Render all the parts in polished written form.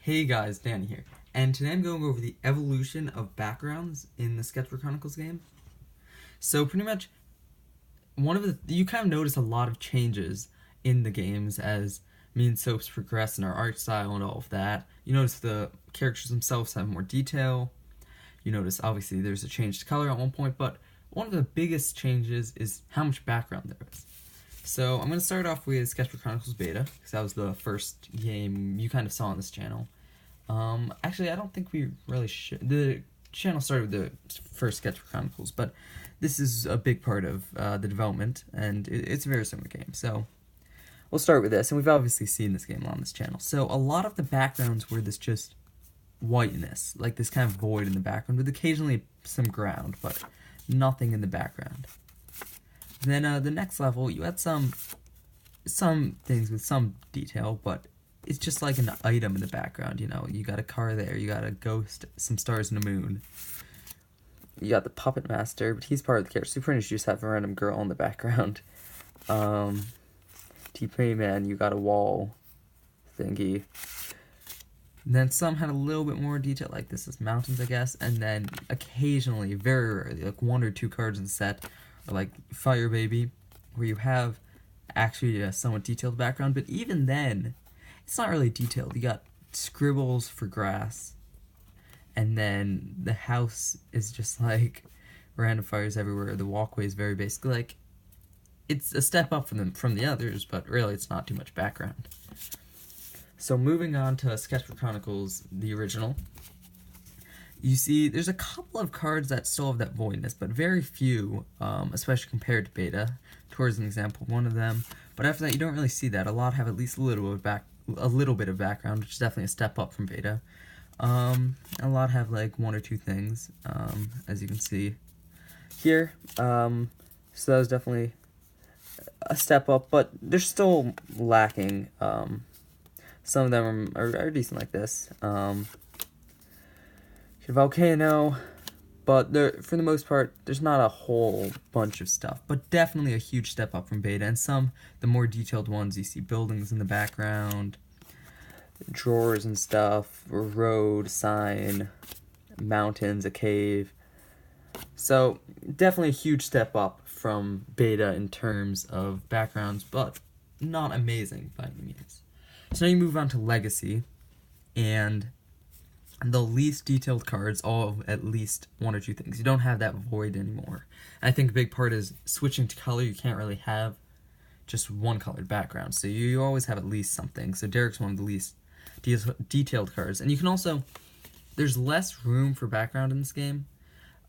Hey guys, Danny here, and today I'm going over the evolution of backgrounds in the Sketchbook Chronicles game. So pretty much, you kind of notice a lot of changes in the games as me and Soaps progress in our art style and all of that. You notice the characters themselves have more detail. You notice obviously there's a change to color at one point, but one of the biggest changes is how much background there is. So I'm going to start off with Sketchbook Chronicles Beta, because that was the first game you kind of saw on this channel. Actually, I don't think we really should. The channel started with the first Sketchbook Chronicles, but this is a big part of the development, and it's a very similar game. So we'll start with this, and we've obviously seen this game on this channel. So a lot of the backgrounds were this just whiteness, like this kind of void in the background, with occasionally some ground, but nothing in the background. Then the next level, you had some things with some detail, but it's just like an item in the background, you know. You got a car there, you got a ghost, some stars and a moon. You got the puppet master, but he's part of the character. So you pretty much just have a random girl in the background. T-Pain Man, you got a wall thingy. And then some had a little bit more detail, like this is mountains, I guess. And then occasionally, very rarely, like one or two cards in the set are like Fire Baby, where you have actually a somewhat detailed background. But even then, it's not really detailed. You got scribbles for grass, and then the house is just like random fires everywhere. The walkway is very basic. Like, it's a step up from the others, but really it's not too much background. So moving on to Sketchbook Chronicles, the original, you see there's a couple of cards that still have that voidness, but very few, especially compared to Beta. Towards an example, one of them. But after that, you don't really see that. A lot have at least a little bit of background, which is definitely a step up from Beta. A lot have like one or two things, as you can see here. So that was definitely a step up, but they're still lacking. Some of them are decent like this. Volcano, but for the most part, there's not a whole bunch of stuff, but definitely a huge step up from Beta. And the more detailed ones, you see buildings in the background, drawers and stuff, a road, sign, mountains, a cave. So definitely a huge step up from Beta in terms of backgrounds, but not amazing by any means. So now you move on to Legacy, and the least detailed cards all have at least one or two things. You don't have that void anymore. I think a big part is switching to color. You can't really have just one colored background, so you always have at least something. So Derek's one of the least detailed cards. And you can also, there's less room for background in this game,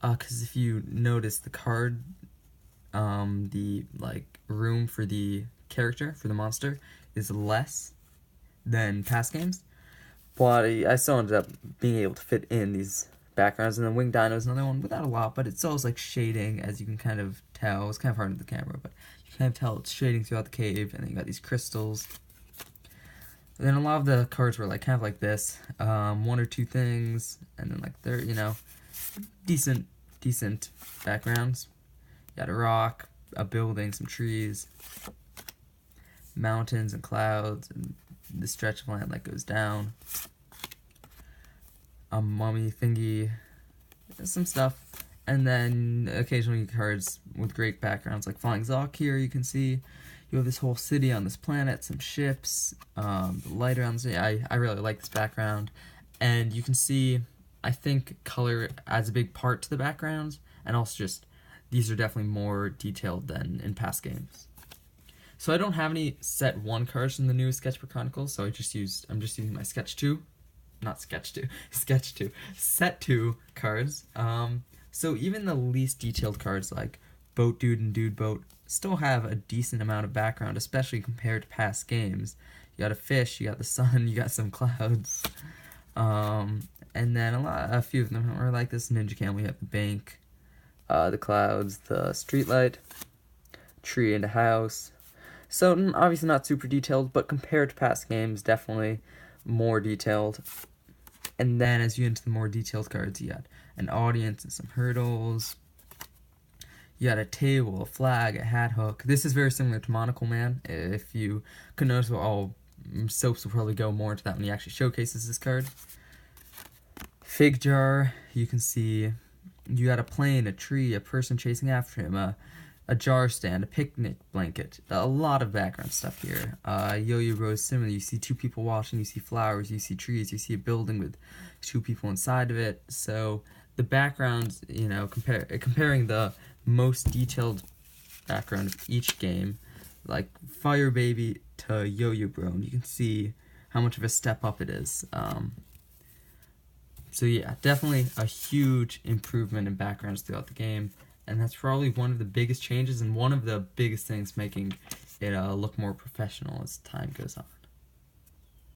because if you notice the card, the like room for the character, for the monster, is less than past games. But I still ended up being able to fit in these backgrounds. And then Winged Dino is another one without a lot, but it still has like shading, as you can kind of tell. It's kind of hard with the camera, but you can kind of tell it's shading throughout the cave. And then you got these crystals. And then a lot of the cards were like kind of like this, one or two things, and then like they're, you know, decent backgrounds. You got a rock, a building, some trees, mountains and clouds, and the stretch of land that goes down, a mummy thingy, some stuff, and then occasionally cards with great backgrounds like Flying Zoc. Here you can see you have this whole city on this planet, some ships, the light around the city. I really like this background, and you can see I think color adds a big part to the backgrounds, and also just these are definitely more detailed than in past games. So I don't have any set 1 cards from the new Sketchbook Chronicles, so I'm just using my set 2 cards. So even the least detailed cards like Boat Dude and Dude Boat still have a decent amount of background, especially compared to past games. You got a fish, you got the sun, you got some clouds, and then a few of them are like this Ninja Cam. We have the bank, the clouds, the streetlight, tree and a house. So obviously not super detailed, but compared to past games, definitely more detailed. And then as you get into the more detailed cards, you got an audience and some hurdles. You got a table, a flag, a hat hook. This is very similar to Monocle Man. If you could notice, all Soaps will probably go more into that when he actually showcases this card. Fig jar, you can see you got a plane, a tree, a person chasing after him, a jar stand, a picnic blanket, a lot of background stuff here. Yo-Yo Rose similar, you see two people watching, you see flowers, you see trees, you see a building with two people inside of it. So the backgrounds, you know, comparing the most detailed background of each game, like Fire Baby to Yo-Yo Brone, you can see how much of a step up it is. So yeah, definitely a huge improvement in backgrounds throughout the game, and that's probably one of the biggest changes and one of the biggest things making it look more professional as time goes on.